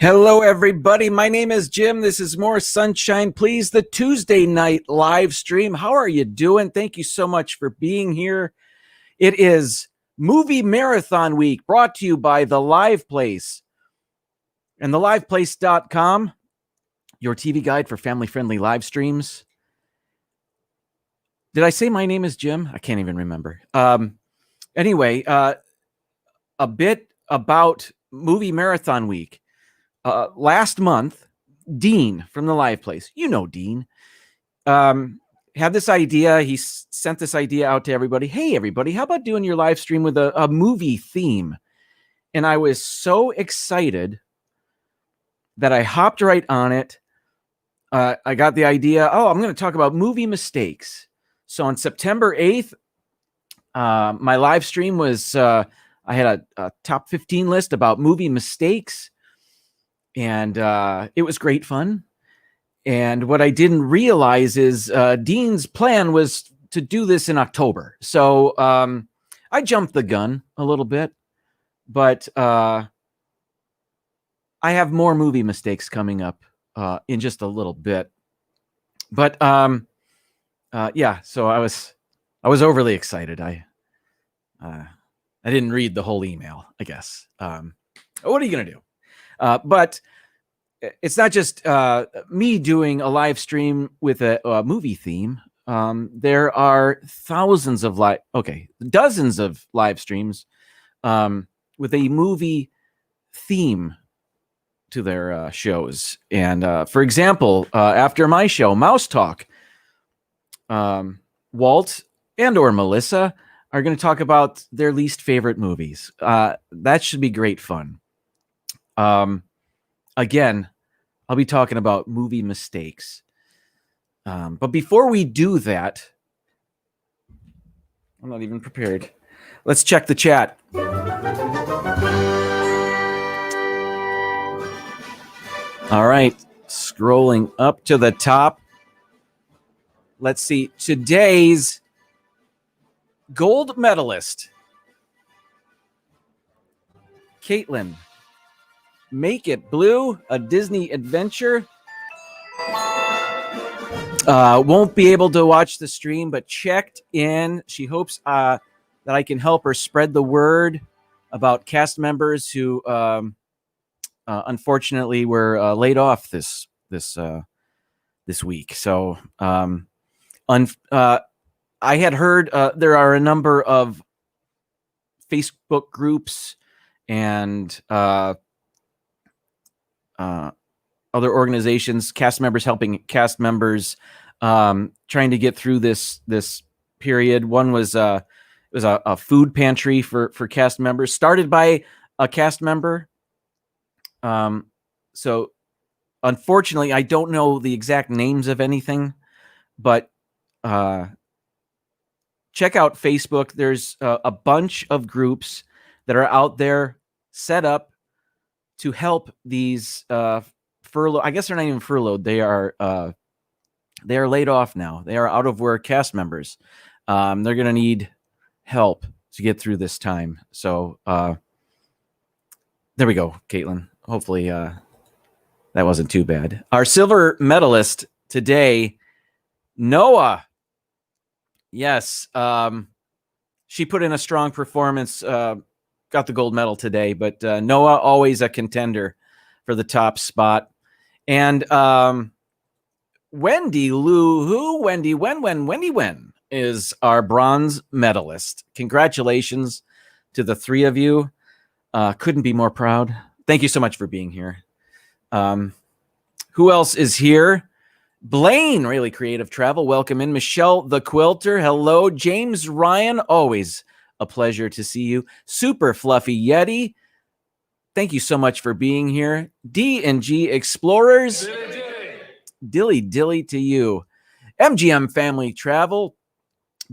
Hello, everybody. My name is Jim. This is More Sunshine, Please, the Tuesday night live stream. How are you doing? Thank you so much for being here. It is Movie Marathon Week, brought to you by The Live Place and theliveplace.com, your TV guide for family-friendly live streams. Did I say my name is Jim? I can't even remember. Anyway, a bit about Movie Marathon Week. Last month, Dean from The Live Place, you know Dean, had this idea. He sent this idea out to everybody. Hey, everybody, how about doing your live stream with a movie theme? And I was so excited that I hopped right on it. I got the idea, I'm going to talk about movie mistakes. So on September 8th, my live stream was, I had a top 15 list about movie mistakes. And it was great fun. And what I didn't realize is Dean's plan was to do this in October. So I jumped the gun a little bit, but I have more movie mistakes coming up in just a little bit. But yeah, so I was overly excited. I didn't read the whole email, I guess. What are you going to do? But it's not just me doing a live stream with a movie theme. There are dozens of live streams with a movie theme to their shows. And for example, after my show, Mouse Talk, Walt and or Melissa are going to talk about their least favorite movies. That should be great fun. Again, I'll be talking about movie mistakes. But before we do that, I'm not even prepared. Let's check the chat. All right, scrolling up to the top. Let's see. Today's gold medalist, Caitlin. Make It Blue, a Disney adventure. Won't be able to watch the stream, but checked in. She hopes that I can help her spread the word about cast members who unfortunately were laid off this week. So I had heard there are a number of Facebook groups and other organizations, cast members helping cast members, trying to get through this period. One was it was a food pantry for cast members, started by a cast member. So unfortunately, I don't know the exact names of anything, but check out Facebook. There's a bunch of groups that are out there set up to help these furlough. I guess they're not even furloughed. They are laid off now. They are out of work cast members. They're going to need help to get through this time. So there we go, Caitlin. Hopefully that wasn't too bad. Our silver medalist today, Noah. Yes, she put in a strong performance. Got the gold medal today, but Noah, always a contender for the top spot. And Wendy Wen is our bronze medalist. Congratulations to the three of you. Couldn't be more proud. Thank you so much for being here. Who else is here? Blaine, Really Creative Travel. Welcome in. Michelle the Quilter. Hello. James Ryan, always a pleasure to see you. Super Fluffy Yeti. Thank you so much for being here. D&G Explorers. Dilly to you. MGM Family Travel.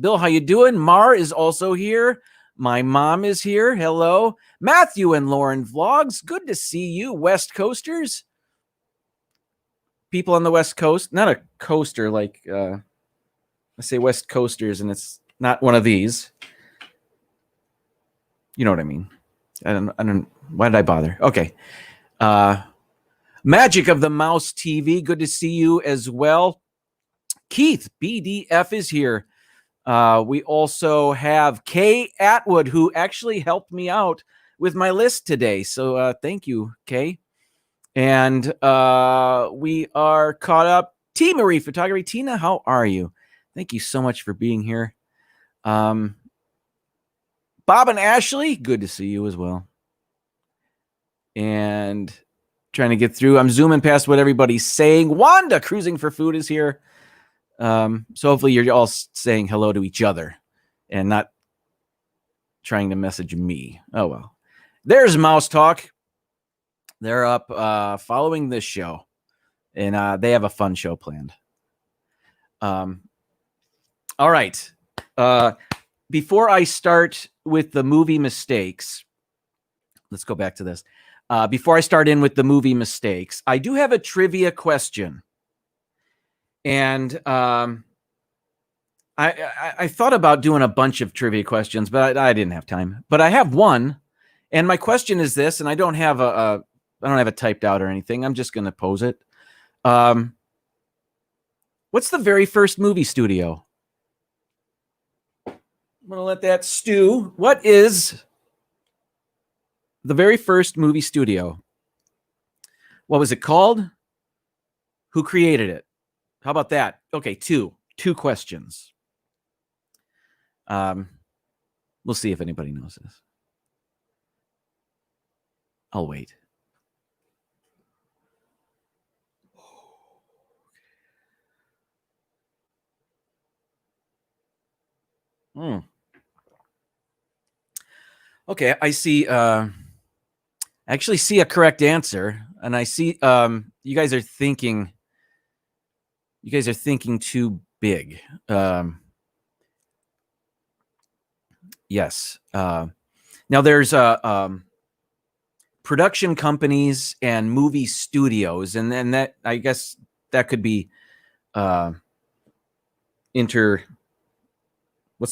Bill, how you doing? Mar is also here. My mom is here. Hello. Matthew and Lauren Vlogs. Good to see you, West Coasters. People on the West Coast. Not a coaster like I say West Coasters, and it's not one of these. You know what I mean. I don't. Why did I bother? Okay. Magic of the Mouse TV, good to see you as well. Keith BDF is here. We also have Kay Atwood, who actually helped me out with my list today. So thank you, Kay. And we are caught up. T. Marie Photography. Tina, how are you? Thank you so much for being here. Bob and Ashley, good to see you as well. And trying to get through. I'm zooming past what everybody's saying. Wanda, Cruising for Food, is here. So hopefully you're all saying hello to each other and not trying to message me. Oh, well. There's Mouse Talk. They're up following this show, and they have a fun show planned. All right. Before I start with the movie mistakes, let's go back to this. Before I start in with the movie mistakes, I do have a trivia question. And I thought about doing a bunch of trivia questions, but I didn't have time. But I have one, and my question is this, and I don't have it typed out or anything. I'm just going to pose it. What's the very first movie studio? I'm going to let that stew. What is the very first movie studio? What was it called? Who created it? How about that? Okay, two questions. We'll see if anybody knows this. I'll wait. Okay, I see. I actually see a correct answer, and I see you guys are thinking. You guys are thinking too big. Yes. Now there's production companies and movie studios, and then that, I guess that could be what's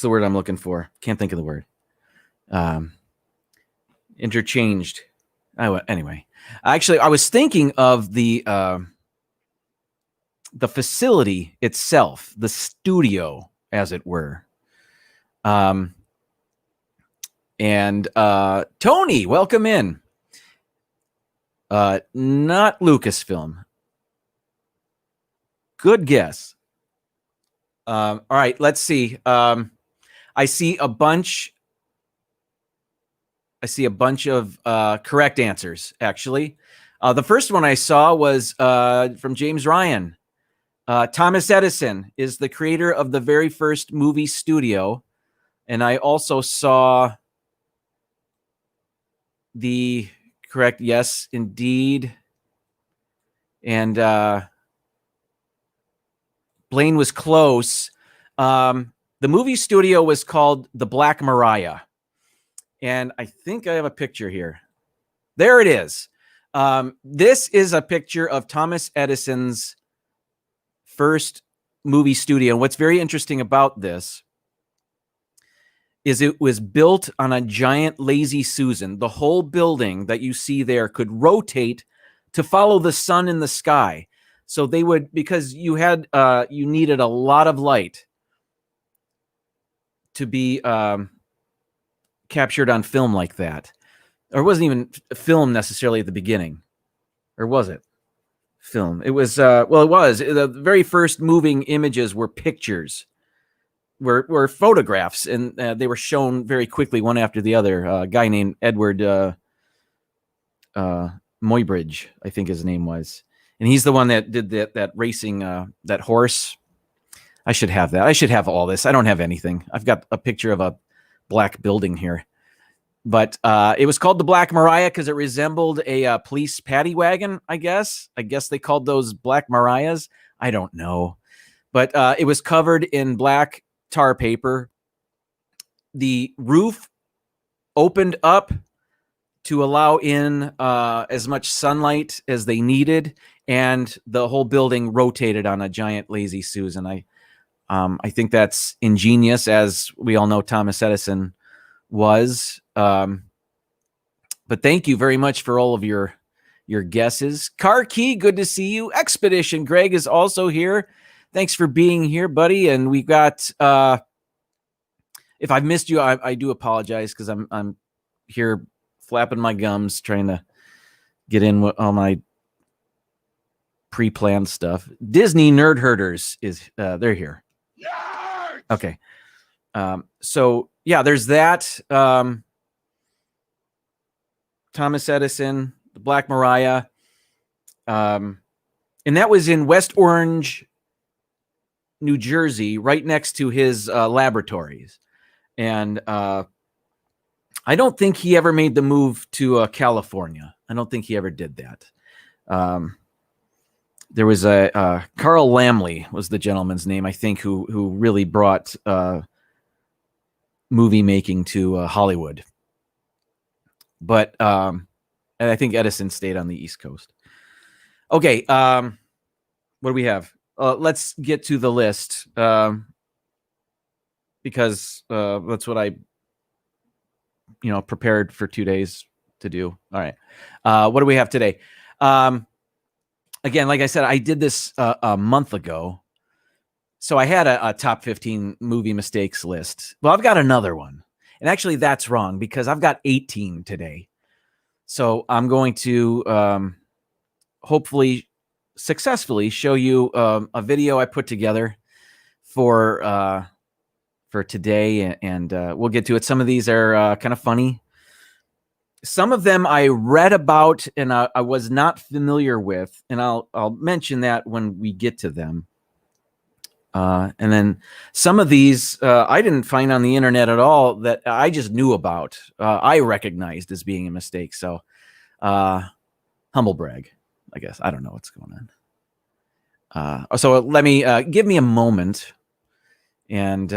the word I'm looking for? Can't think of the word. Interchanged. Anyway, actually, I was thinking of the facility itself, the studio, as it were. And Tony, welcome in. Not Lucasfilm. Good guess. All right, let's see. I see a bunch of correct answers, actually. The first one I saw was from James Ryan. Thomas Edison is the creator of the very first movie studio. And I also saw the correct, yes, indeed. And Blaine was close. The movie studio was called the Black Mariah. And I think I have a picture here. There it is. This is a picture of Thomas Edison's first movie studio. And what's very interesting about this is it was built on a giant Lazy Susan. The whole building that you see there could rotate to follow the sun in the sky. So they would, because you needed a lot of light to be captured on film like that. Or it wasn't even film necessarily at the beginning. Or was it? Film. It was, it was. The very first moving images were pictures, were photographs, and they were shown very quickly, one after the other. A guy named Edward Muybridge, I think his name was. And he's the one that did that racing, that horse. I should have that. I should have all this. I don't have anything. I've got a picture of a black building here. But it was called the Black Mariah because it resembled a police paddy wagon, I guess. I guess they called those Black Mariahs. I don't know. But it was covered in black tar paper. The roof opened up to allow in as much sunlight as they needed. And the whole building rotated on a giant Lazy Susan. I think that's ingenious, as we all know Thomas Edison was. But thank you very much for all of your your guesses. Car Key, good to see you. Expedition Greg is also here. Thanks for being here, buddy. And we got if I've missed you, I do apologize because I'm here flapping my gums trying to get in with all my pre-planned stuff. Disney Nerd Herders is they're here. Nerds! Okay. So yeah, there's that. Thomas Edison, the Black Mariah. And that was in West Orange, New Jersey, right next to his laboratories. And I don't think he ever made the move to California. I don't think he ever did that. There was a Carl Laemmle was the gentleman's name, I think, who really brought movie making to Hollywood. But and I think Edison stayed on the East Coast. Okay, what do we have? Let's get to the list because that's what I, prepared for 2 days to do. All right, what do we have today? Again, like I said, I did this a month ago, so I had a top 15 movie mistakes list. Well, I've got another one, and actually that's wrong because I've got 18 today. So I'm going to hopefully successfully show you a video I put together for today, and we'll get to it. Some of these are kind of funny. Some of them I read about and I was not familiar with, and I'll mention that when we get to them. And then some of these I didn't find on the internet at all that I just knew about. I recognized as being a mistake. So humble brag, I guess. I don't know what's going on. So let me give me a moment, and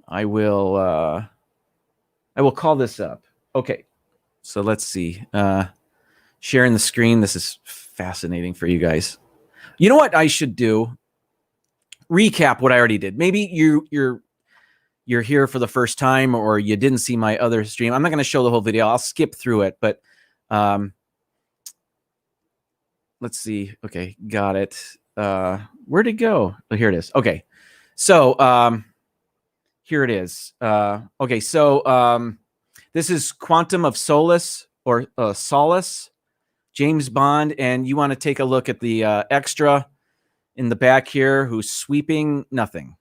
I will call this up. Okay. So let's see. Sharing the screen. This is fascinating for you guys. You know what I should do? Recap what I already did. Maybe you're here for the first time, or you didn't see my other stream. I'm not going to show the whole video. I'll skip through it, but let's see. Okay, got it. Where'd it go? Oh, here it is. Okay, so here it is. Okay, so this is Quantum of Solace, or Solace. James Bond, and you want to take a look at the extra in the back here who's sweeping nothing.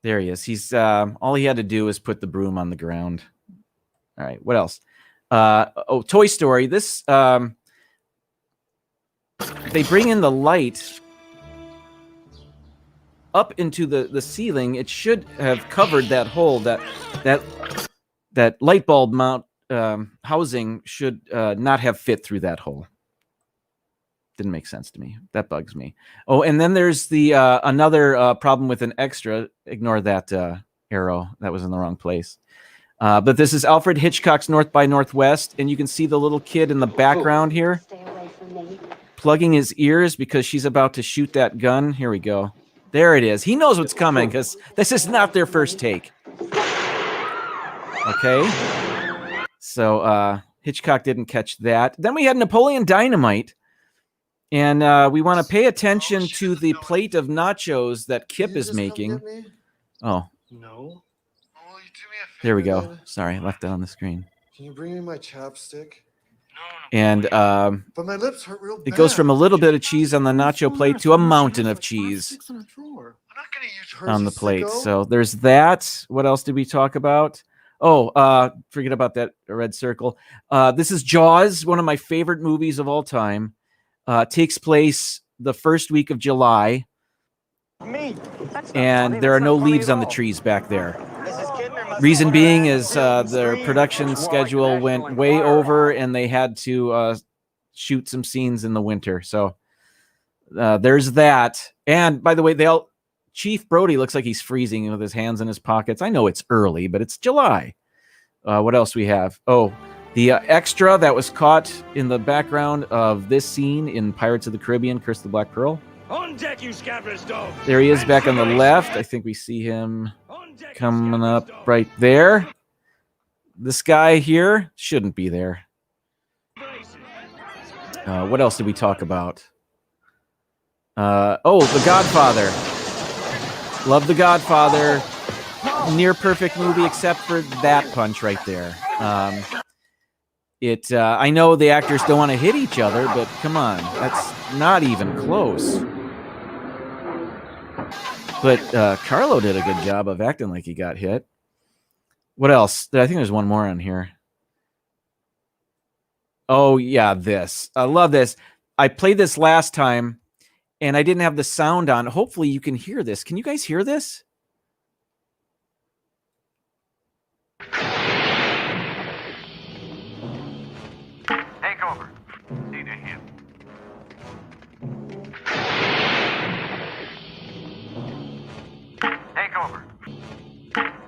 There he is. He's all he had to do is put the broom on the ground. All right, what else? Toy Story. This they bring in the light up into the ceiling. It should have covered that hole. That light bulb mount housing should not have fit through that hole. Didn't make sense to me. That bugs me. Oh, and then there's the another problem with an extra. Ignore that arrow. That was in the wrong place. But this is Alfred Hitchcock's North by Northwest, and you can see the little kid in the background here plugging his ears because she's about to shoot that gun. Here we go. There it is. He knows what's coming because this is not their first take. Okay. So Hitchcock didn't catch that. Then we had Napoleon Dynamite. And we want to pay attention to the plate of nachos that Kip is making. Oh. No. There we go. Sorry, I left that on the screen. Can you bring me my chapstick? And but my lips hurt real bad. It goes from a little bit of cheese on the nacho plate to a mountain of cheese on the plate. So there's that. What else did we talk about? Oh, forget about that red circle. This is Jaws, one of my favorite movies of all time. Takes place the first week of July. And there are no leaves on the trees back there. Reason being is their production schedule went way over, and they had to shoot some scenes in the winter. So there's that. And by the way, Chief Brody looks like he's freezing with his hands in his pockets. I know it's early, but it's July. What else we have? Oh, the extra that was caught in the background of this scene in Pirates of the Caribbean, Curse of the Black Pearl. On deck, you scabrous dog. There he is back on the left. I think we see him coming up right there. This guy here shouldn't be there. What else did we talk about? Oh, The Godfather. Love The Godfather. Near perfect movie except for that punch right there. I know the actors don't want to hit each other, but come on, that's not even close. But Carlo did a good job of acting like he got hit. What else? I think there's one more on here. Oh, yeah, this. I love this. I played this last time, and I didn't have the sound on. Hopefully you can hear this. Can you guys hear this? Take over. Need a hint. Take over.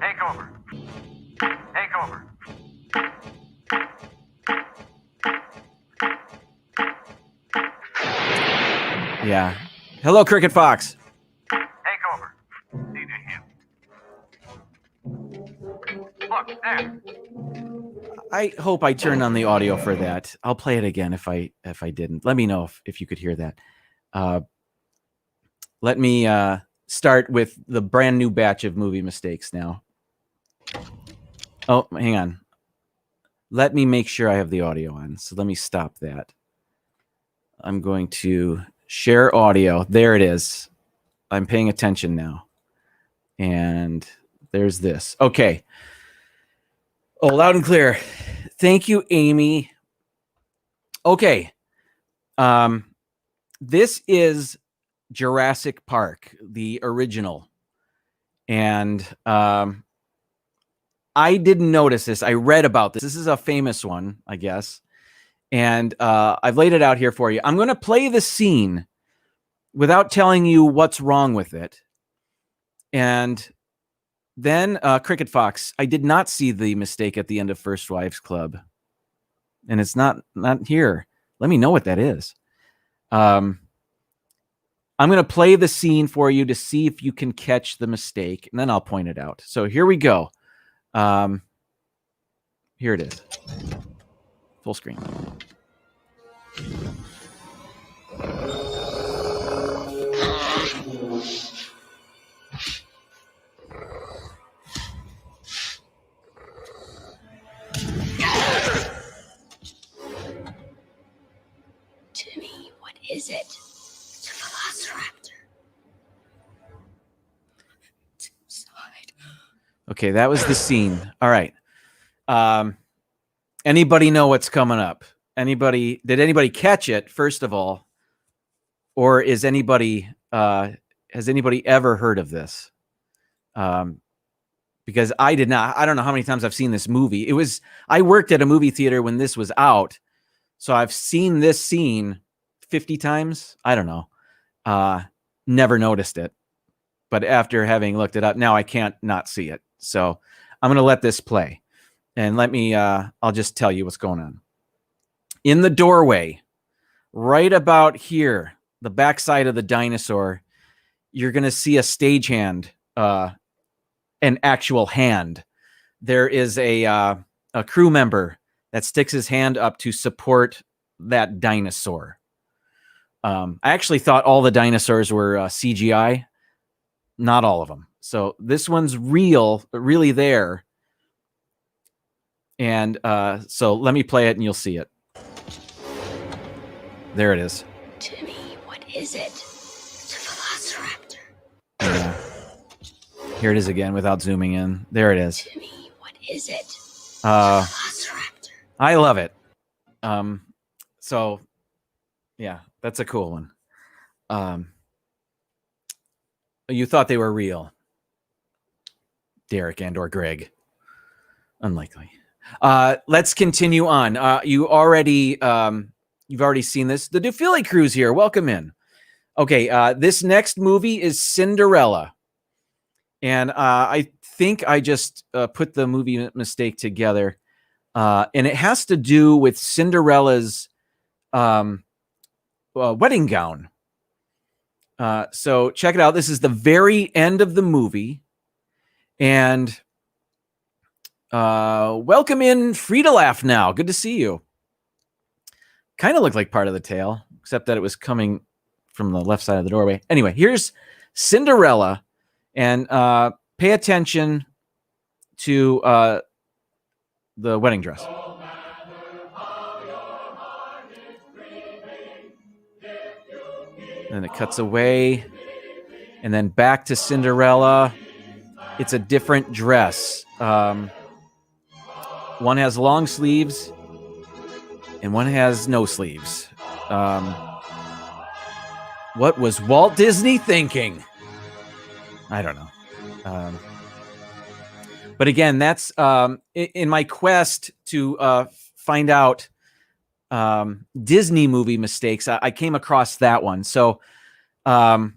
Take over. Take over. Yeah. Hello, Cricket Fox. Take over. Need a hint. Look, there. I hope I turned on the audio for that. I'll play it again if I didn't. Let me know if you could hear that. Let me start with the brand new batch of movie mistakes now. Oh, hang on. Let me make sure I have the audio on. So let me stop that. I'm going to share audio. There it is. I'm paying attention now. And there's this. Okay. Oh, loud and clear. Thank you, Amy. Okay. This is Jurassic Park, the original. And I didn't notice this. I read about this. This is a famous one, I guess. And I've laid it out here for you. I'm going to play the scene without telling you what's wrong with it. And then Cricket Fox, I did not see the mistake at the end of First Wives Club. And it's not here. Let me know what that is. I'm going to play the scene for you to see if you can catch the mistake, and then I'll point it out. So here we go. Here it is. Full screen. Timmy, what is it? It's a velociraptor. It's inside. Okay, that was the scene. All right. Anybody know what's coming up? Did anybody catch it, first of all? Or has anybody ever heard of this? Because I did not. I don't know how many times I've seen this movie. I worked at a movie theater when this was out. So I've seen this scene 50 times. I don't know. Never noticed it. But after having looked it up, now I can't not see it. So I'm going to let this play. And I'll just tell you what's going on. In the doorway, right about here, the backside of the dinosaur, you're going to see a stagehand, an actual hand. There is a crew member that sticks his hand up to support that dinosaur. I actually thought all the dinosaurs were CGI. Not all of them. So this one's real, really there. And so let me play it and you'll see it. There it is. Timmy, what is it? It's a velociraptor. Yeah. Here it is again without zooming in. There it is. Timmy, what is it? It's a velociraptor. I love it. So yeah, that's a cool one. You thought they were real, Derek and or Greg. Unlikely. Let's continue on. You've already seen this. The DeFilly crew's here. Welcome in. Okay, this next movie is Cinderella. And I think I just put the movie mistake together. And it has to do with Cinderella's wedding gown. So check it out. This is the very end of the movie. And Welcome in Free to Laugh Now. Good to see you. Kind of looked like part of the tail, except that it was coming from the left side of the doorway. Anyway, here's Cinderella. And pay attention to the wedding dress. And it cuts away. And then back to Cinderella. It's a different dress. One has long sleeves. And one has no sleeves. What was Walt Disney thinking? I don't know. But again, that's in my quest to find out Disney movie mistakes. I came across that one. So I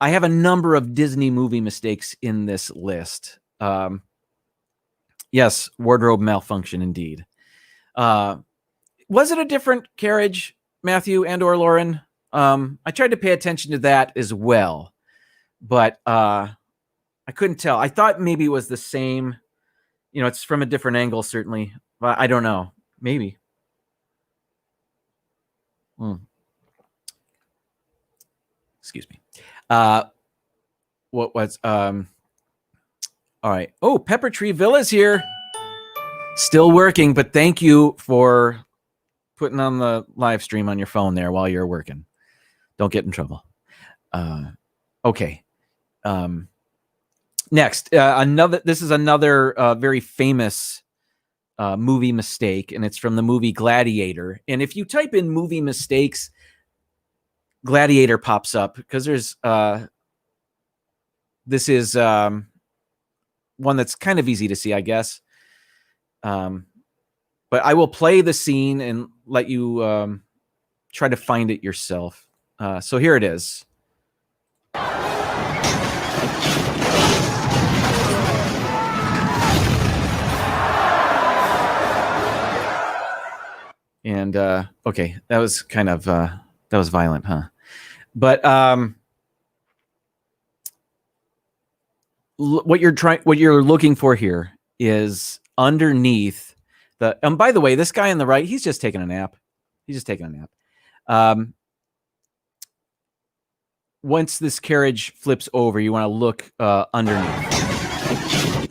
have a number of Disney movie mistakes in this list. Yes, wardrobe malfunction indeed. Was it a different carriage, Matthew and or Lauren? I tried to pay attention to that as well, but I couldn't tell. I thought maybe it was the same. You know, it's from a different angle, certainly. But I don't know. Maybe. Excuse me. What was all right. Oh, Pepper Tree Villa's here. Still working, but thank you for putting on the live stream on your phone there while you're working. Don't get in trouble. Okay. Next, this is another very famous movie mistake, and it's from the movie Gladiator. And if you type in movie mistakes, Gladiator pops up because there's this is one that's kind of easy to see, I guess. But I will play the scene and let you try to find it yourself. So here it is. And okay, that was kind of that was violent, huh? But what you're looking for here is underneath the. And by the way, this guy on the right, he's just taking a nap. Once this carriage flips over, you want to look underneath.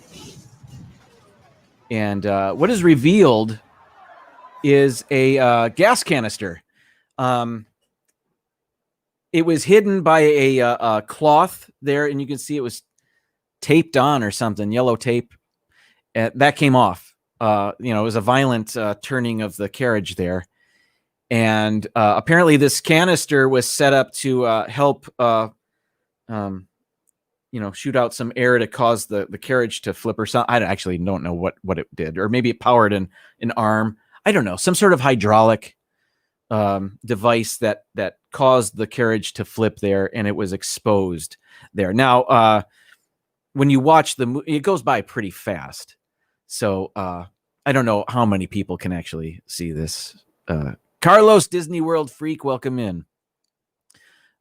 And what is revealed is a gas canister. It was hidden by a cloth there, and you can see it was taped on or something, yellow tape. That came off. It was a violent turning of the carriage there. And apparently this canister was set up to help, shoot out some air to cause the carriage to flip or something. I actually don't know what it did. Or maybe it powered an arm. I don't know. Some sort of hydraulic device that caused the carriage to flip there, and it was exposed there. Now, when you watch the movie, it goes by pretty fast. So I don't know how many people can actually see this. Carlos, Disney World Freak, welcome in.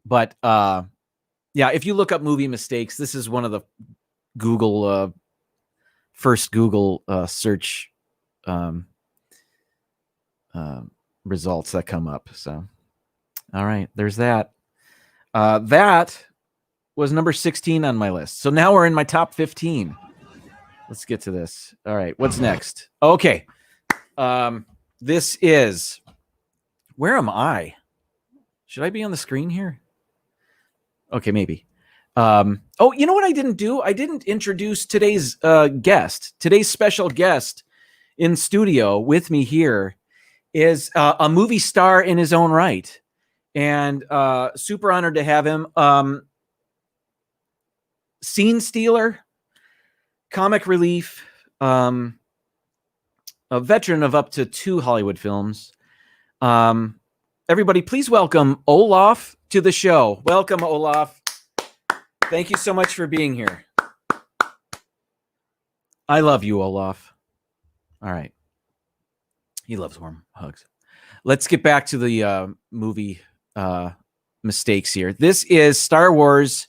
But if you look up movie mistakes, this is one of the Google first Google search results that come up. So, all right, there's that. That was number 16 on my list. So now we're in my top 15. Let's get to this. All right, what's next? Okay. This is, where am I? Should I be on the screen here? Okay, maybe. You know what I didn't do? I didn't introduce today's guest. Today's special guest in studio with me here is a movie star in his own right. And super honored to have him. Scene stealer, comic relief, a veteran of up to 2 Hollywood films. Everybody, please welcome Olaf to the show. Welcome, Olaf. Thank you so much for being here. I love you, Olaf. All right. He loves warm hugs. Let's get back to the movie mistakes here. This is Star Wars.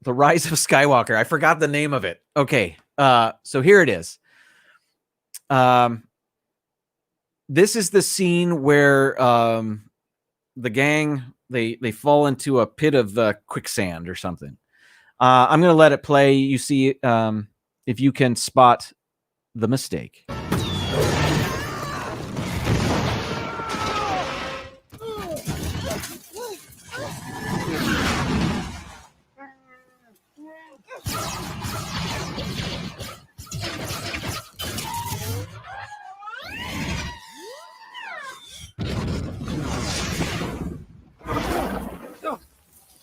The Rise of Skywalker. I forgot the name of it. Okay. So here it is. This is the scene where the gang they fall into a pit of quicksand or something. I'm going to let it play. You see if you can spot the mistake.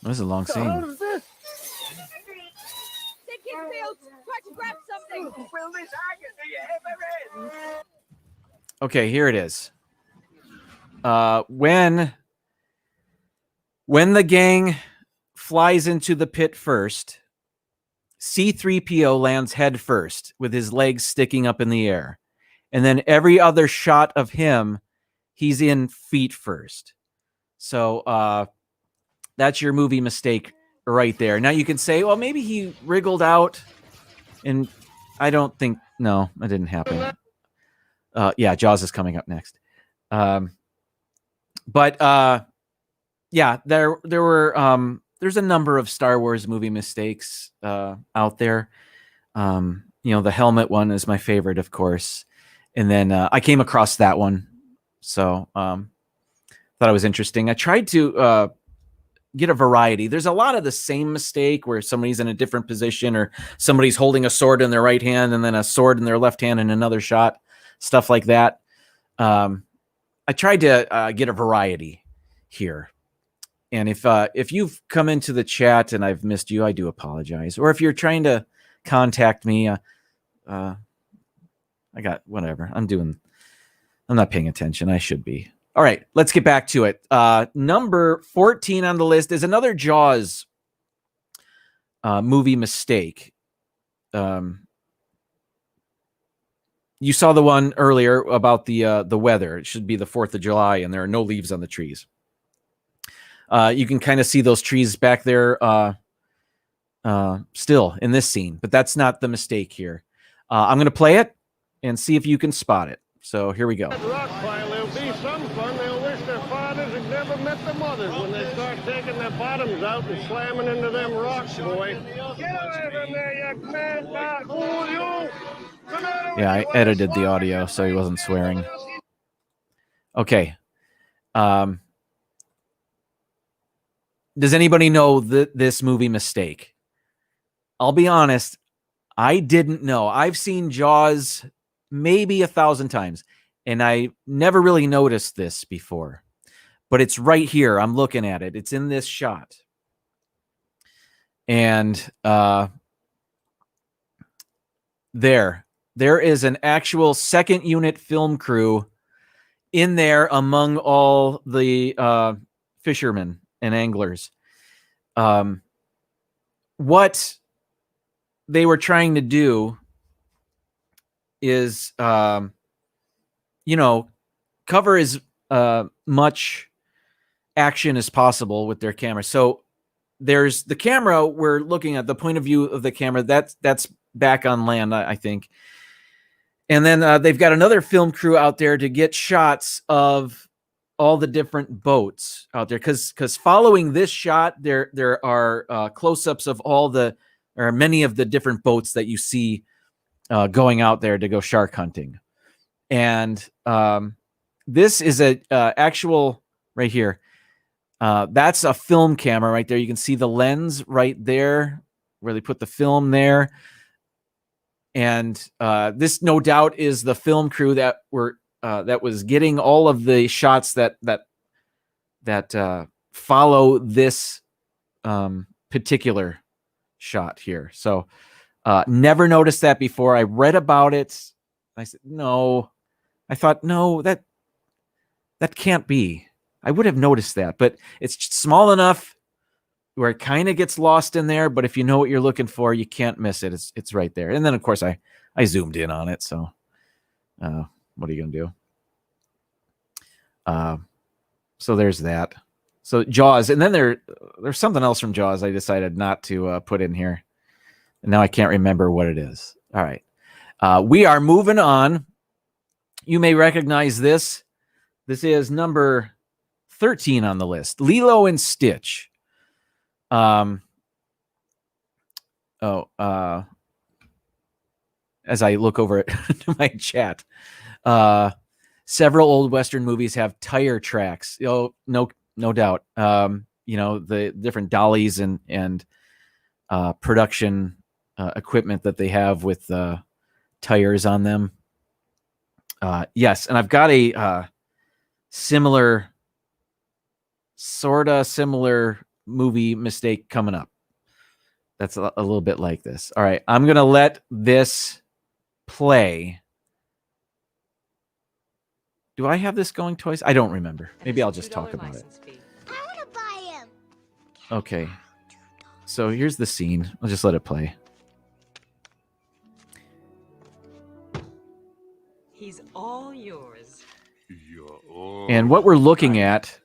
This is a long scene. Okay, here it is. When the gang flies into the pit first, C-3PO lands head first with his legs sticking up in the air. And then every other shot of him, he's in feet first. So that's your movie mistake right there. Now you can say, well, maybe he wriggled out. And I don't think, no, that didn't happen. Yeah, Jaws is coming up next. Yeah, there were there's a number of Star Wars movie mistakes out there. The helmet one is my favorite, of course. And then I came across that one. So thought it was interesting. I tried to get a variety. There's a lot of the same mistake where somebody's in a different position or somebody's holding a sword in their right hand and then a sword in their left hand in another shot, stuff like that. I tried to get a variety here. And if you've come into the chat and I've missed you, I do apologize. Or if you're trying to contact me, I got whatever. I'm not paying attention. I should be. All right, let's get back to it. Number 14 on the list is another Jaws movie mistake. You saw the one earlier about the weather. It should be the 4th of July, and there are no leaves on the trees. You can kind of see those trees back there still in this scene, but that's not the mistake here. I'm going to play it and see if you can spot it. So here we go. Rock pile, there'll be some fun. They'll wish their fathers had never met their mothers when they start taking their bottoms out and slamming into them rocks, boy. Get away from there, you mad dog, fool, you! Yeah, I edited the audio so he wasn't swearing. Okay. Does anybody know this movie mistake? I'll be honest, I didn't know. I've seen Jaws maybe 1,000 times, and I never really noticed this before. But it's right here. I'm looking at it. It's in this shot. And there is an actual second unit film crew in there among all the fishermen and anglers. What they were trying to do is, cover as much action as possible with their camera. So there's the camera we're looking at, the point of view of the camera. That's back on land, I think. And then they've got another film crew out there to get shots of all the different boats out there. Because following this shot, there are close-ups of many of the different boats that you see going out there to go shark hunting. And this is a actual right here. That's a film camera right there. You can see the lens right there where they put the film there. And this no doubt is the film crew that was getting all of the shots that follow this particular shot here. So never noticed that before. I read about it. I said, no. I thought, no, that can't be. I would have noticed that, but it's small enough where it kind of gets lost in there. But if you know what you're looking for, you can't miss it. It's right there. And then, of course, I zoomed in on it. So what are you going to do? So there's that. So Jaws, and then there's something else from Jaws I decided not to put in here. And now I can't remember what it is. All right. We are moving on. You may recognize this. This is number 13 on the list. Lilo and Stitch. As I look over at my chat, several old Western movies have tire tracks. Oh, no doubt. The different dollies and production equipment that they have with tires on them. Yes, and I've got a similar movie mistake coming up. That's a little bit like this. All right, I'm gonna let this play. Do I have this going twice? I don't remember. Maybe I'll just talk about it. I want to buy him. Okay. So here's the scene. I'll just let it play. He's all yours. And what we're looking at,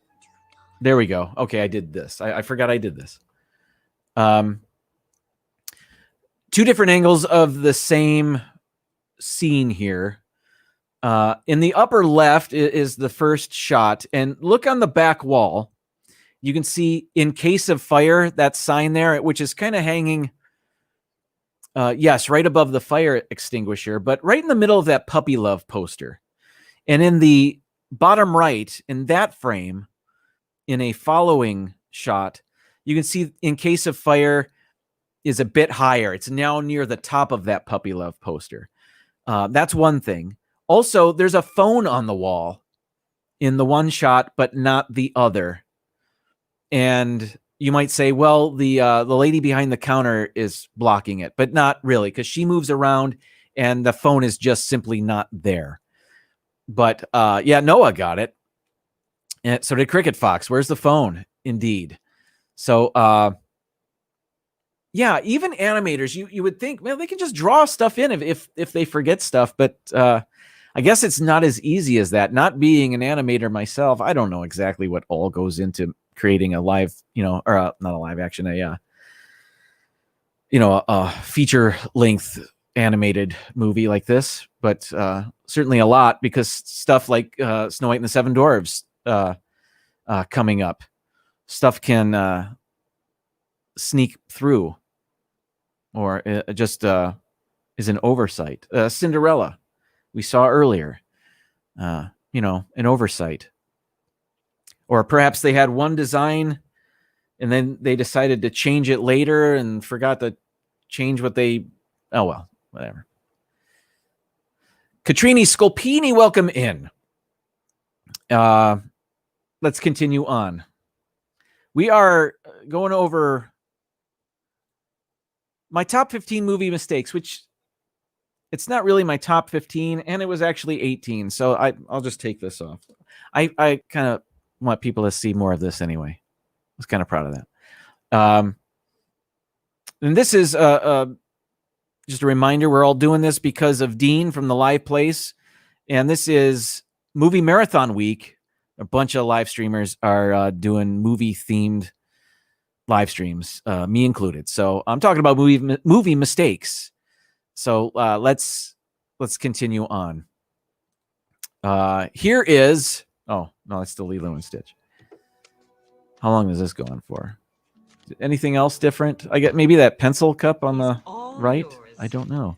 there we go. Okay, I did this. I forgot I did this. Two different angles of the same scene here. In the upper left is the first shot, and look on the back wall. You can see "In case of fire," that sign there, which is kind of hanging, yes, right above the fire extinguisher, but right in the middle of that puppy love poster. And in the bottom right, in that frame, in a following shot, you can see "In case of fire" is a bit higher. It's now near the top of that puppy love poster. That's one thing. Also, there's a phone on the wall in the one shot, but not the other. And you might say, well, the lady behind the counter is blocking it, but not really, because she moves around and the phone is just simply not there. But yeah, Noah got it. And so did Cricket Fox. Where's the phone? Indeed. So yeah, even animators, you would think, well, they can just draw stuff in if they forget stuff, but I guess it's not as easy as that. Not being an animator myself, I don't know exactly what all goes into creating a live, or not a live action, a feature length animated movie like this, but certainly a lot, because stuff like Snow White and the Seven Dwarves coming up, stuff can sneak through, or just is an oversight. Cinderella, we saw earlier, an oversight. Or perhaps they had one design and then they decided to change it later and forgot to change what they... Oh, well, whatever. Katrini Scolpini, welcome in. Let's continue on. We are going over my top 15 movie mistakes, which it's not really my top 15, and it was actually 18. So I'll just take this off. I kind of want people to see more of this anyway. I was kind of proud of that. And this is just a reminder, we're all doing this because of Dean from the Live Place. And this is Movie Marathon Week. A bunch of live streamers are doing movie-themed live streams, me included. So I'm talking about movie mistakes. So let's continue on. Here is... Oh, no, that's still Lilo and Stitch. How long is this going for? Anything else different? I get maybe that pencil cup on the right. I don't know.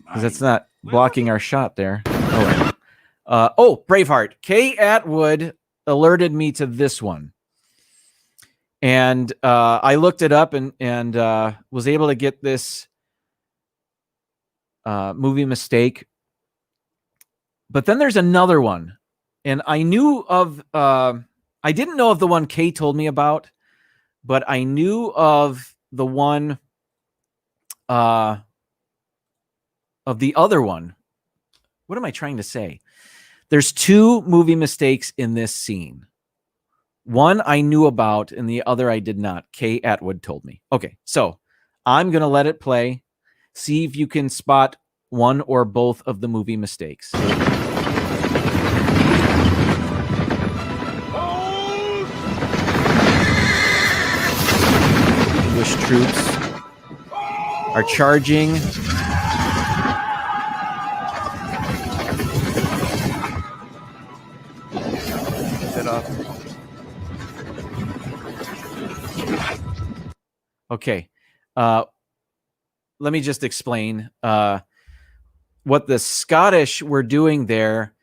Because that's not blocking our shot there. Oh, Braveheart. Kay Atwood alerted me to this one. And I looked it up and was able to get this movie mistake. But then there's another one. And I knew of... I didn't know of the one Kay told me about, but I knew of the one... of the other one. What am I trying to say? There's two movie mistakes in this scene. One I knew about, and the other I did not. Kay Atwood told me. Okay, so I'm going to let it play. See if you can spot one or both of the movie mistakes. Hold troops are charging. Head off. Okay. Let me just explain what the Scottish were doing there.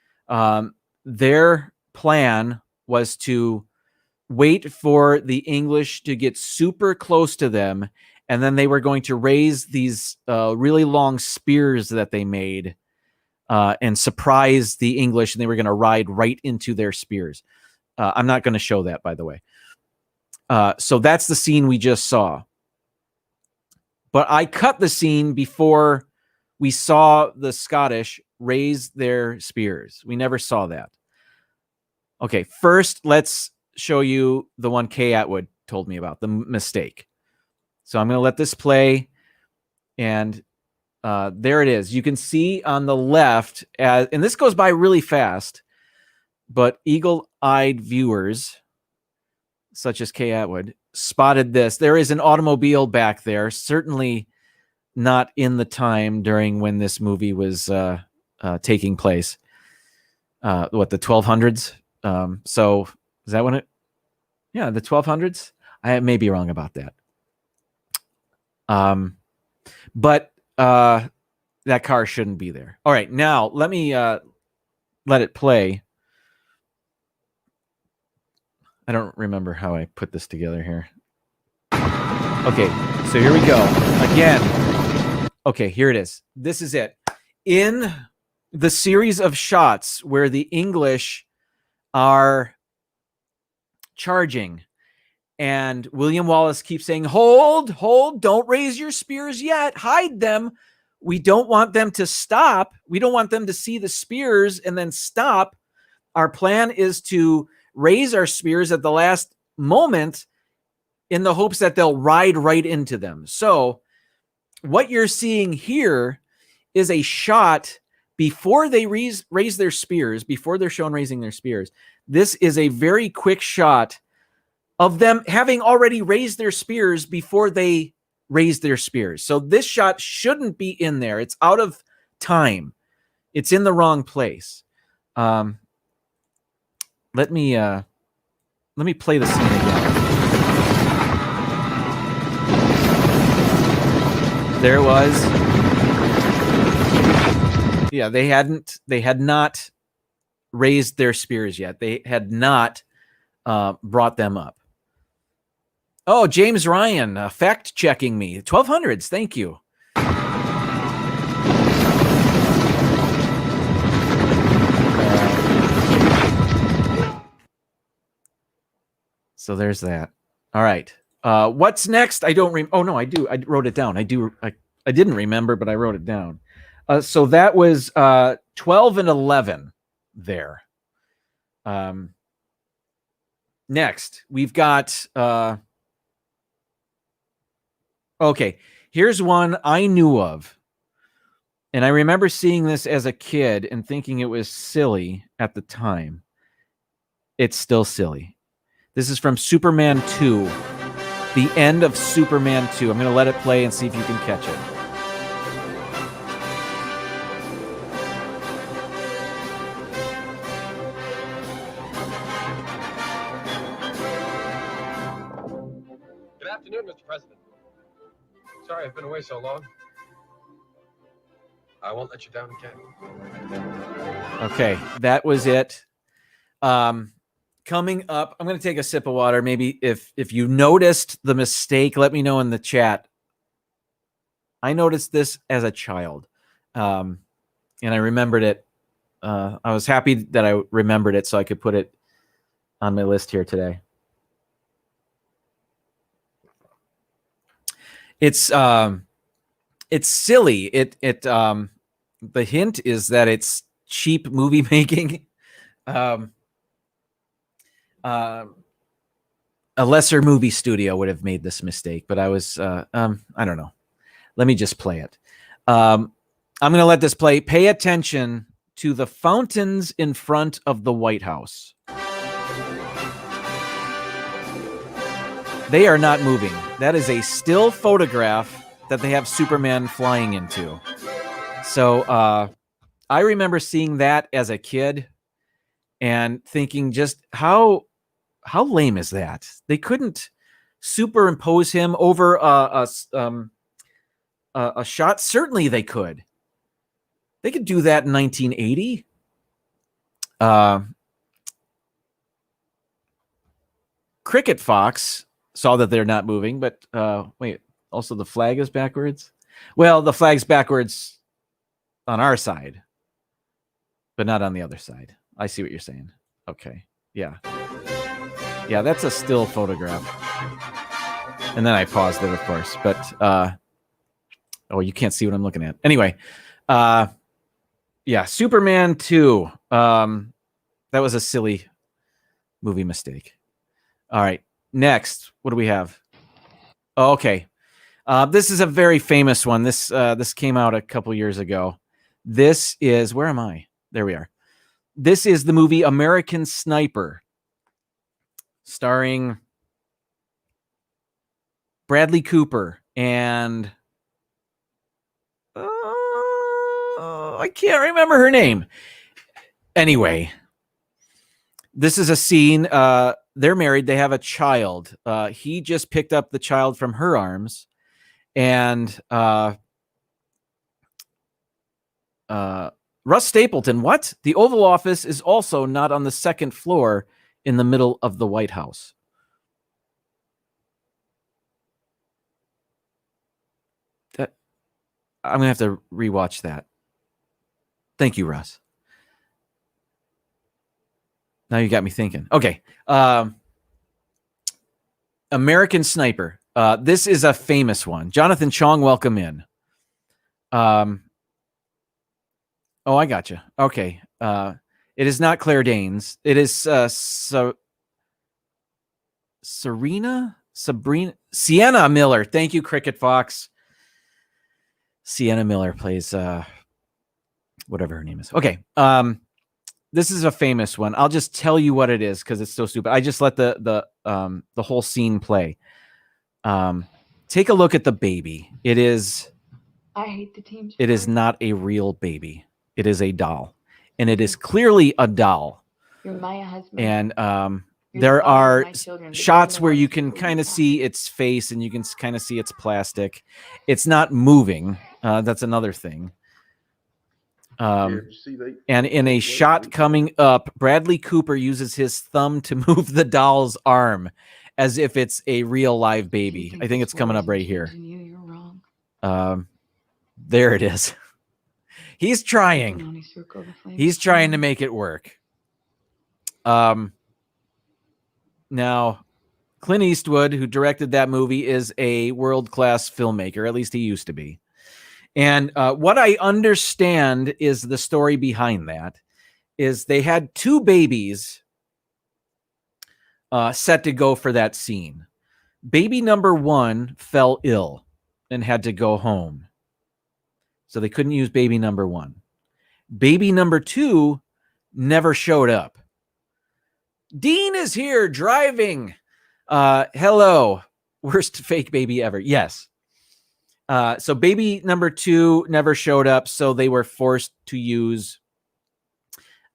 Their plan was to wait for the English to get super close to them, and then they were going to raise these really long spears that they made and surprise the English, and they were going to ride right into their spears. I'm not going to show that, by the way. So that's the scene we just saw. But I cut the scene before we saw the Scottish raise their spears. We never saw that. Okay, first, let's show you the one Kay Atwood told me about, the mistake. So I'm going to let this play, and there it is. You can see on the left, and this goes by really fast, but eagle-eyed viewers, such as Kay Atwood, spotted this. There is an automobile back there, certainly not in the time during when this movie was taking place. What, the 1200s? So is that when it? Yeah, the 1200s. I may be wrong about that. But that car shouldn't be there. All right, now let me let it play. I don't remember how I put this together here. Okay, so here we go. Again. Okay, here it is. This is it. In the series of shots where the English are charging, and William Wallace keeps saying, hold, don't raise your spears yet, hide them. We don't want them to stop. We don't want them to see the spears and then stop. Our plan is to raise our spears at the last moment in the hopes that they'll ride right into them. So what you're seeing here is a shot before they raise their spears, before they're shown raising their spears. This is a very quick shot of them having already raised their spears before they raise their spears. So this shot shouldn't be in there. It's out of time. It's in the wrong place. Let me play the scene again. There it was. Yeah, they had not raised their spears yet. They had not brought them up. Oh, James Ryan, fact checking me. 1200s. Thank you. So there's that. All right. What's next? I don't oh no, I do. I wrote it down. I didn't remember, but I wrote it down. So that was 12 and 11 there. Next, we've got okay, here's one I knew of. And I remember seeing this as a kid and thinking it was silly at the time. It's still silly. This is from Superman 2. The end of Superman 2. I'm going to let it play and see if you can catch it. Good afternoon, Mr. President. Sorry I've been away so long. I won't let you down again. Okay, that was it. Coming up, I'm going to take a sip of water. Maybe if you noticed the mistake, let me know in the chat. I noticed this as a child, and I remembered it. I was happy that I remembered it so I could put it on my list here today. It's silly. The hint is that it's cheap movie making. A lesser movie studio would have made this mistake, but I was I don't know. Let me just play it. I'm going to let this play. Pay attention to the fountains in front of the White House. They are not moving. That is a still photograph that they have Superman flying into. So I remember seeing that as a kid and thinking just how lame is that? They couldn't superimpose him over a shot. Certainly they could. They could do that in 1980. Cricket Fox saw that they're not moving, but wait, also the flag is backwards. Well, the flag's backwards on our side, but not on the other side. I see what you're saying. Okay. Yeah. Yeah, that's a still photograph. And then I paused it, of course, but oh, you can't see what I'm looking at. Anyway, yeah, Superman 2. That was a silly movie mistake. All right, next, what do we have? Oh, okay. This is a very famous one. This came out a couple years ago. This is, where am I? There we are. This is the movie American Sniper, starring Bradley Cooper and I can't remember her name. Anyway, this is a scene. They're married. They have a child. He just picked up the child from her arms, and Russ Stapleton. What? The Oval Office is also not on the second floor in the middle of the White House. I'm gonna have to rewatch that. Thank you, Russ. Now you got me thinking. Okay. American Sniper. This is a famous one. Jonathan Chong, welcome in. Oh, I got you. Okay. It is not Claire Danes. It is Sienna Miller. Thank you, Cricket Fox. Sienna Miller plays whatever her name is. Okay. This is a famous one. I'll just tell you what it is because it's so stupid. I just let the whole scene play. Take a look at the baby. It is. I hate the team. It is not a real baby. It is a doll, and it is clearly a doll. You're my husband. And there are shots where you can kind of see its face, and you can kind of see its plastic. It's not moving. That's another thing. And in a shot coming up, Bradley Cooper uses his thumb to move the doll's arm as if it's a real live baby. I think it's coming up right here. You're wrong. There it is. He's trying. He's trying to make it work. Now, Clint Eastwood, who directed that movie, is a world-class filmmaker. At least he used to be. And what I understand is the story behind that is they had two babies set to go for that scene. Baby number one fell ill and had to go home. So they couldn't use baby number one. Baby number two never showed up. Dean is here driving. Hello. Worst fake baby ever. Yes. So baby number two never showed up, so they were forced to use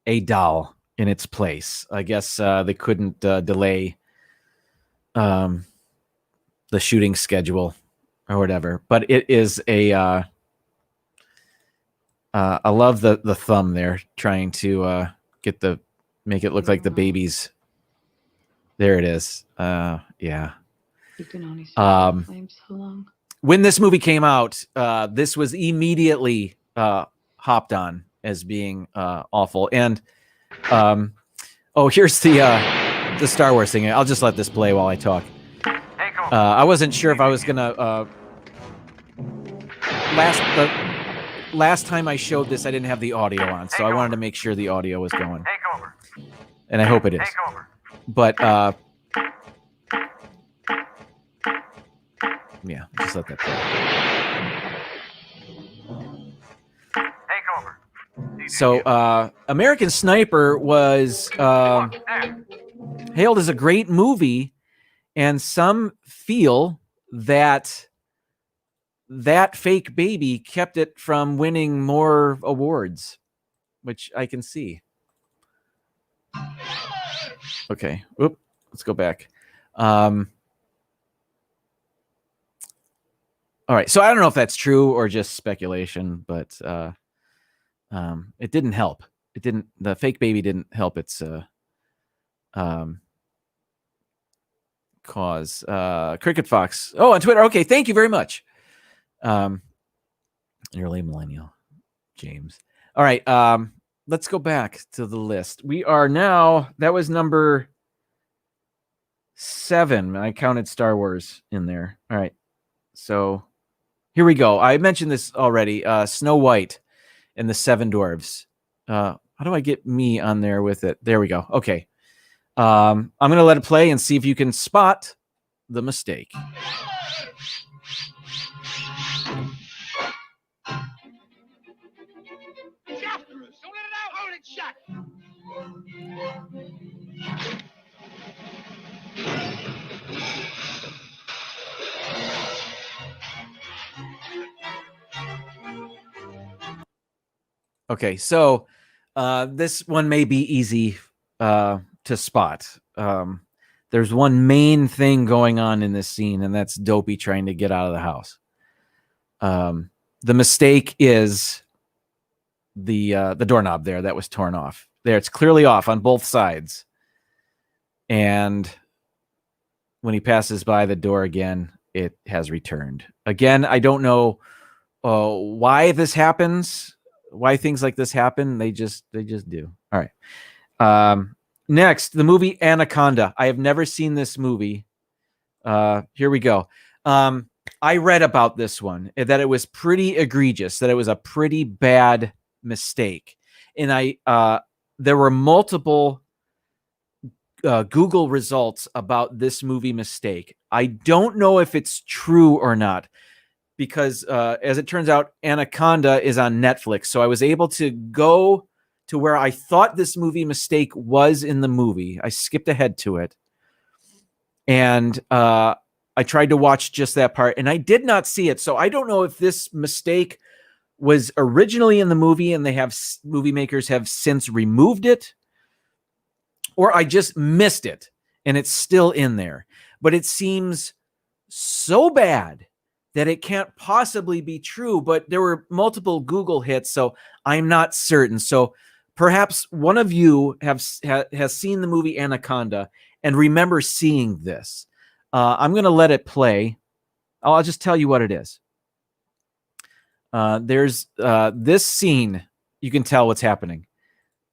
a doll in its place. I guess they couldn't delay the shooting schedule or whatever. But it is a I love the thumb there, trying to make it look like the baby's. There it is. Yeah. You can only stay in the flames so long. When this movie came out, this was immediately hopped on as being awful. And here's the Star Wars thing. I'll just let this play while I talk. I wasn't sure if I was gonna. Last time I showed this, I didn't have the audio on, so I wanted to make sure the audio was going. And I hope it is. But yeah, just let that play. So American Sniper was hailed as a great movie, and some feel that that fake baby kept it from winning more awards, which I can see. Okay. Oop. Let's go back. All right. So I don't know if that's true or just speculation, but it didn't help. The fake baby didn't help its cause. Cricket Fox. Oh, on Twitter. Okay. Thank you very much. You're a late millennial, James. All right. Let's go back to the list. We are now, that was number 7. I counted Star Wars in there. All right. So here we go. I mentioned this already. Snow White and the 7 Dwarves. How do I get me on there with it? There we go. Okay. I'm going to let it play and see if you can spot the mistake. Okay, so this one may be easy to spot. There's one main thing going on in this scene, and that's Dopey trying to get out of the house. The mistake is the doorknob there that was torn off. There, it's clearly off on both sides. And when he passes by the door again, it has returned. Again, I don't know why this happens, why things like this happen. They just do. All right. Next, the movie Anaconda. I have never seen this movie. Here we go. I read about this one, that it was pretty egregious, that it was a pretty bad mistake. And there were multiple Google results about this movie mistake. I don't know if it's true or not, because as it turns out, Anaconda is on Netflix. So I was able to go to where I thought this movie mistake was in the movie. I skipped ahead to it. And I tried to watch just that part, and I did not see it. So I don't know if this mistake was originally in the movie and movie makers have since removed it, or I just missed it and it's still in there. But it seems so bad that it can't possibly be true. But there were multiple Google hits, so I'm not certain. So perhaps one of you has seen the movie Anaconda and remember seeing this. I'm going to let it play. I'll just tell you what it is. There's this scene. You can tell what's happening.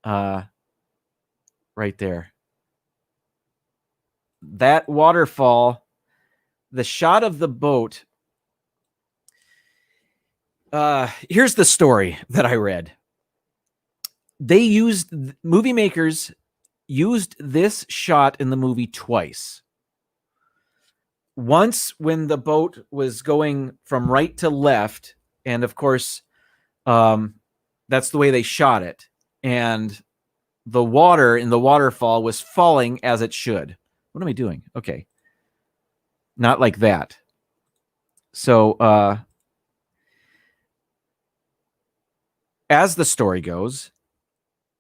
Right there. That waterfall, the shot of the boat. Here's the story that I read. Movie makers used this shot in the movie twice. Once when the boat was going from right to left, and of course, that's the way they shot it. And the water in the waterfall was falling as it should. What am I doing? Okay. Not like that. So, as the story goes,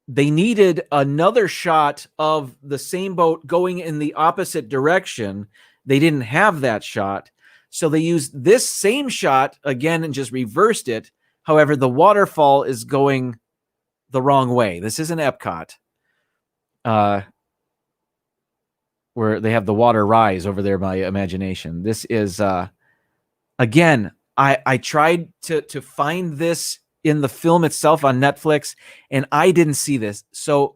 they needed another shot of the same boat going in the opposite direction. They didn't have that shot. So they used this same shot again and just reversed it. However, the waterfall is going the wrong way. This isn't Epcot, where they have the water rise over there by imagination. This is, again, I tried to find this in the film itself on Netflix, and I didn't see this. So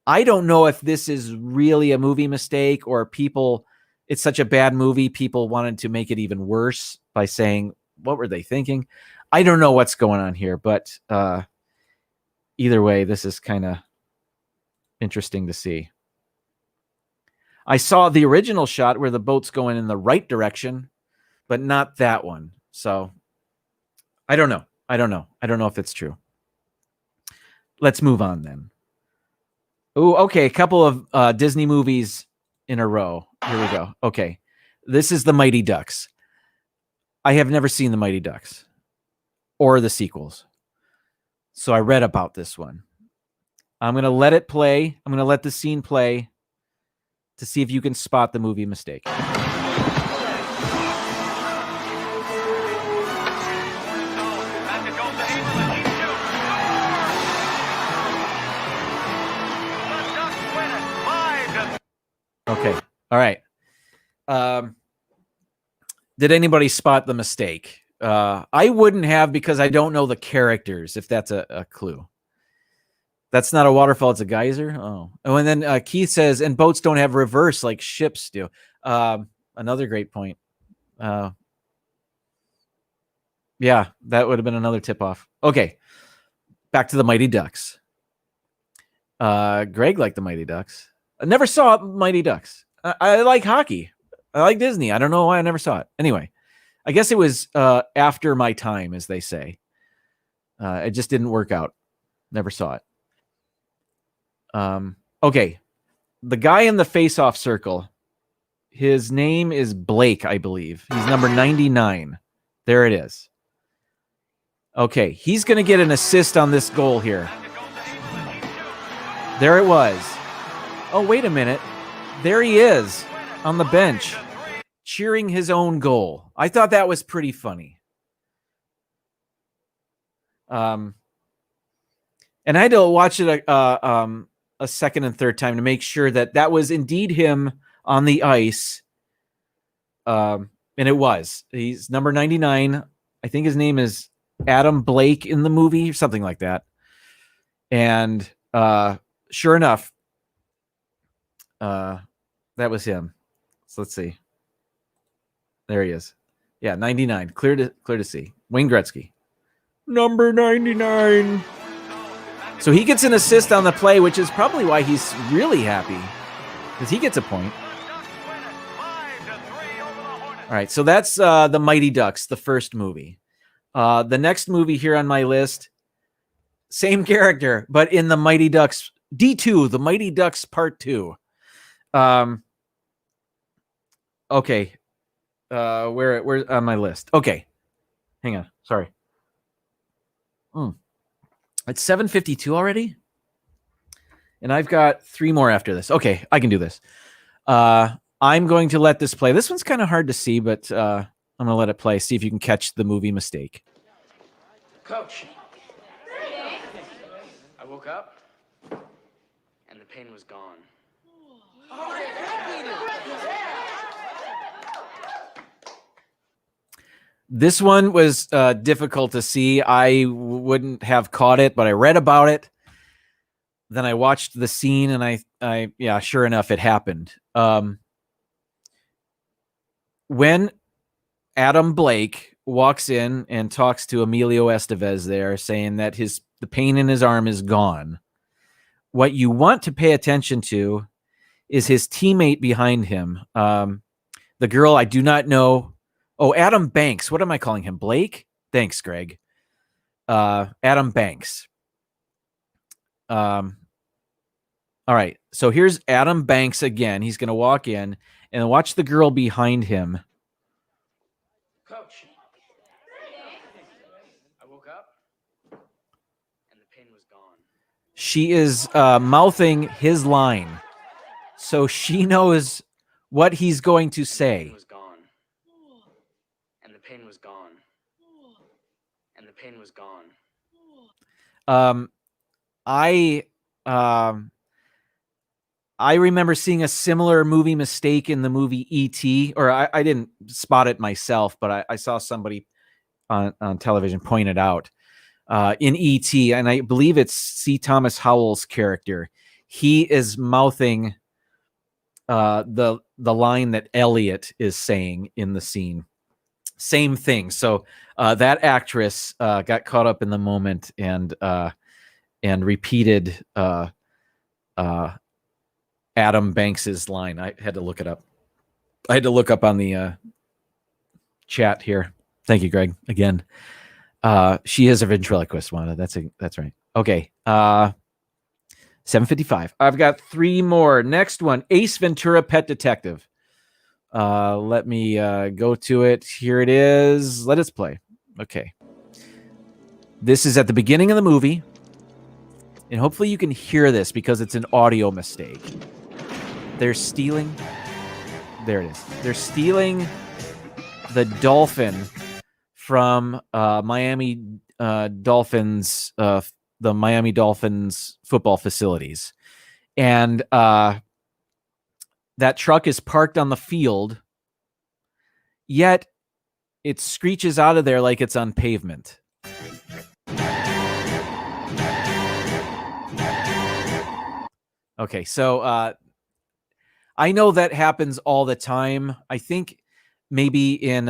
I don't know if this is really a movie mistake, or it's such a bad movie, people wanted to make it even worse by saying, what were they thinking? I don't know what's going on here, but either way, this is kind of interesting to see. I saw the original shot where the boat's going in the right direction, but not that one. So I don't know. I don't know if it's true. Let's move on then. Oh, okay. A couple of Disney movies in a row. Here we go. Okay. This is the Mighty Ducks. I have never seen the Mighty Ducks or the sequels. So I read about this one. I'm going to let it play. I'm going to let the scene play to see if you can spot the movie mistake. Okay. All right. Did anybody spot the mistake? I wouldn't have, because I don't know the characters, if that's a clue. That's not a waterfall, it's a geyser. Oh, and then Keith says, and boats don't have reverse like ships do. Another great point. Yeah, that would have been another tip off. Okay, back to the Mighty Ducks. Greg liked the Mighty Ducks. I never saw Mighty Ducks. I like hockey. I like Disney. I don't know why I never saw it. Anyway, I guess it was after my time, as they say. It just didn't work out. Never saw it. Okay. The guy in the face-off circle, his name is Blake, I believe. He's number 99. There it is. Okay, he's going to get an assist on this goal here. There it was. Oh, wait a minute. There he is on the bench, cheering his own goal. I thought that was pretty funny. And I had to watch it a second and third time to make sure that that was indeed him on the ice. And it was. He's number 99. I think his name is Adam Blake in the movie or something like that. And sure enough, that was him. So let's see. There he is. Yeah, 99. Clear to see. Wayne Gretzky. Number 99. So he gets an assist on the play, which is probably why he's really happy, because he gets a point. All right, so that's the Mighty Ducks, the first movie. The next movie here on my list, same character, but in the Mighty Ducks D2, the Mighty Ducks Part 2. Okay. Where on my list? Okay. Hang on. Sorry. It's 7:52 already? And I've got 3 more after this. Okay, I can do this. I'm going to let this play. This one's kind of hard to see, but I'm going to let it play. See if you can catch the movie mistake. Coach. I woke up, and the pain was gone. This one was difficult to see. I wouldn't have caught it, but I read about it. Then I watched the scene, and I yeah, sure enough, it happened. When Adam Blake walks in and talks to Emilio Estevez there, saying that the pain in his arm is gone, what you want to pay attention to is his teammate behind him. The girl I do not know. Oh, Adam Banks. What am I calling him? Blake? Thanks, Greg. Adam Banks. All right. So here's Adam Banks again. He's going to walk in and watch the girl behind him. Coach. I woke up, and the pain was gone. She is mouthing his line, so she knows what he's going to say. And the pain was gone. And the pain was gone. I remember seeing a similar movie mistake in the movie E.T., or I didn't spot it myself, but I saw somebody on television point it out. In E.T., and I believe it's C. Thomas Howell's character. He is mouthing the line that Elliot is saying in the scene. Same thing. So that actress got caught up in the moment and repeated Adam Banks's line. I had to look it up. I had to look up on the chat here. Thank you, Greg. Again, she is a ventriloquist, Wanda. That's right. Okay. 7:55. I've got 3 more. Next one, Ace Ventura Pet Detective. Let me go to it. Here it is. Let us play. Okay. This is at the beginning of the movie. And hopefully you can hear this because it's an audio mistake. They're stealing. There it is. They're stealing the dolphin from Miami Dolphins, the Miami Dolphins football facilities. And that truck is parked on the field, yet it screeches out of there like it's on pavement. Okay, so I know that happens all the time. I think maybe in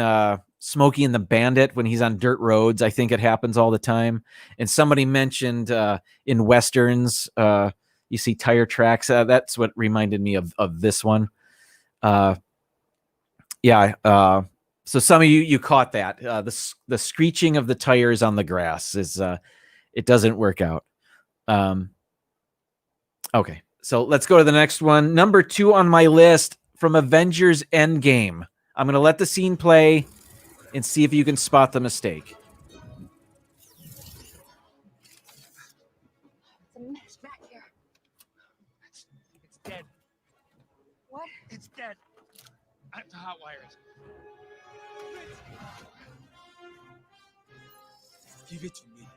Smokey and the Bandit, when he's on dirt roads, I think it happens all the time. And somebody mentioned in Westerns, you see tire tracks. That's what reminded me of this one. So some of you caught that. The screeching of the tires on the grass is it doesn't work out. Okay. So let's go to the next one. Number 2 on my list from Avengers Endgame. I'm going to let the scene play and see if you can spot the mistake. It's a mess back here. It's dead. What? It's dead. The hot wires. Give it to me.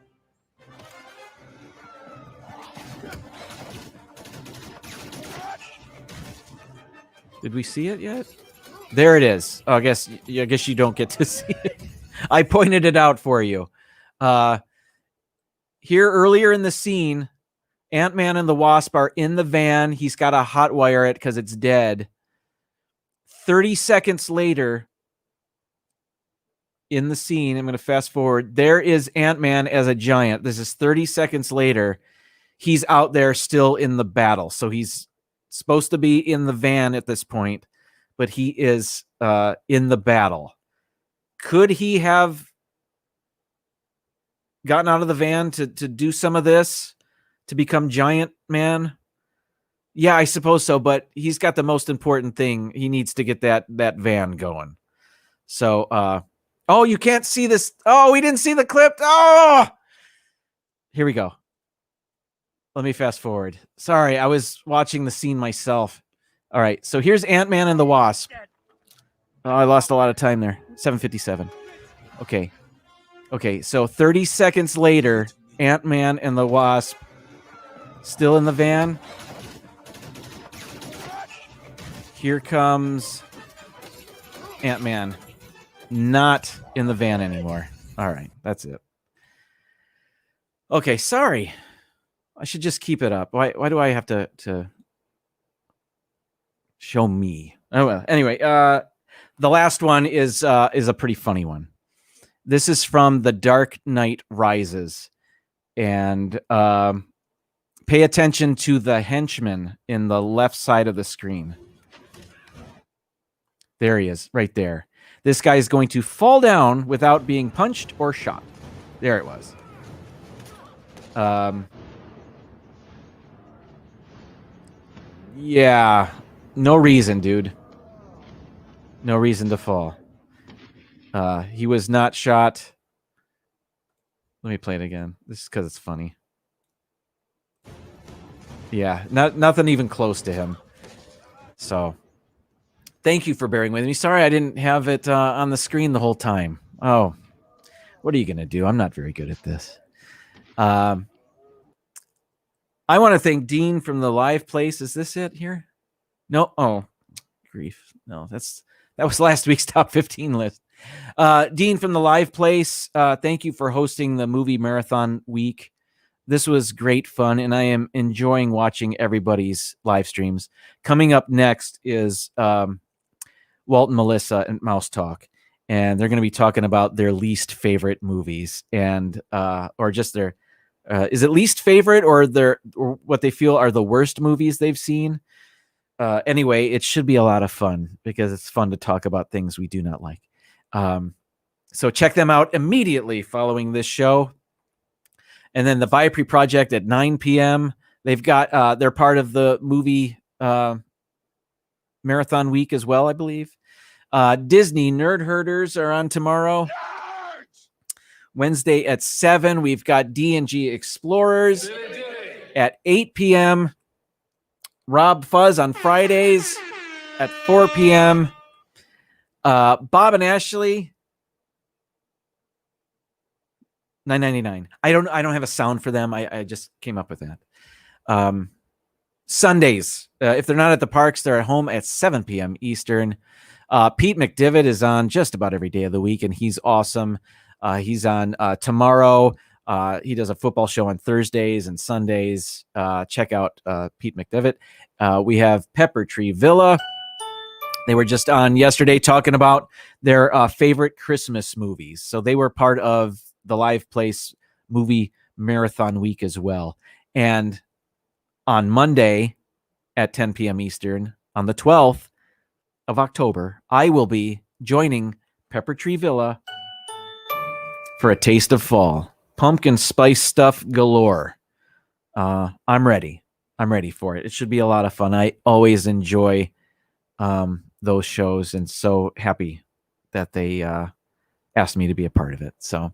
Did we see it yet? There it is. Oh, I guess you don't get to see it. I pointed it out for you. Here earlier in the scene, Ant-Man and the Wasp are in the van. He's got to hot wire it because it's dead. 30 seconds later, in the scene, I'm going to fast forward. There is Ant-Man as a giant. This is 30 seconds later. He's out there still in the battle. So he's supposed to be in the van at this point, but he is in the battle. Could he have gotten out of the van to do some of this, to become Giant Man? Yeah, I suppose so, but he's got the most important thing. He needs to get that van going. So, oh, you can't see this. Oh, we didn't see the clip. Oh, here we go. Let me fast forward. Sorry, I was watching the scene myself. All right, so here's Ant-Man and the Wasp. Oh, I lost a lot of time there. 7:57. Okay, so 30 seconds later, Ant-Man and the Wasp still in the van. Here comes Ant-Man. Not in the van anymore. All right, that's it. Okay, sorry. I should just keep it up. Why do I have to show me? Oh well. Anyway, the last one is a pretty funny one. This is from The Dark Knight Rises, and pay attention to the henchman in the left side of the screen. There he is, right there. This guy is going to fall down without being punched or shot. There it was. Yeah, no reason, dude. No reason to fall. He was not shot. Let me play it again. This is because it's funny. Yeah, nothing even close to him. So, thank you for bearing with me. Sorry I didn't have it on the screen the whole time. Oh, what are you going to do? I'm not very good at this. I want to thank Dean from the live place. Is this it here? No. Oh, grief. No, that was last week's top 15 list. Dean from the live place. Thank you for hosting the movie marathon week. This was great fun, and I am enjoying watching everybody's live streams. Coming up next is Walt and Melissa and Mouse Talk, and they're going to be talking about their least favorite movies, and or just their is it least favorite or what they feel are the worst movies they've seen. Anyway, it should be a lot of fun because it's fun to talk about things we do not like. So check them out immediately following this show. And then the Viapre Project at 9 p.m. They've got they're part of the movie marathon week as well, I believe. Disney Nerd Herders are on tomorrow. Wednesday at 7, we've got D&G Explorers. At 8 p.m., Rob Fuzz on Fridays. At 4 p.m., Bob and Ashley, $9.99. I don't have a sound for them. I just came up with that. Sundays, if they're not at the parks, they're at home at 7 p.m. Eastern. Pete McDivitt is on just about every day of the week, and he's awesome. He's on tomorrow. He does a football show on Thursdays and Sundays. Check out Pete McDivitt. We have Pepper Tree Villa. They were just on yesterday talking about their favorite Christmas movies. So they were part of the Live Place movie marathon week as well. And on Monday at 10 p.m. Eastern, on the 12th of October, I will be joining Pepper Tree Villa for a taste of fall. Pumpkin spice stuff galore. I'm ready. I'm ready for it. It should be a lot of fun. I always enjoy those shows, and so happy that they asked me to be a part of it. So,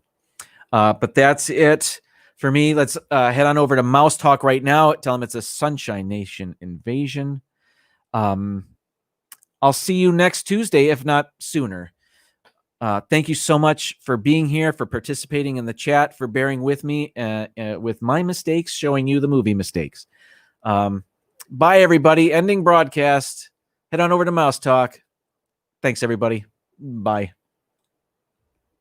but that's it for me. Let's head on over to Mouse Talk right now. Tell them it's a Sunshine Nation invasion. I'll see you next Tuesday, if not sooner. Thank you so much for being here, for participating in the chat, for bearing with me with my mistakes, showing you the movie mistakes. Bye, everybody. Ending broadcast. Head on over to Mouse Talk. Thanks, everybody. Bye.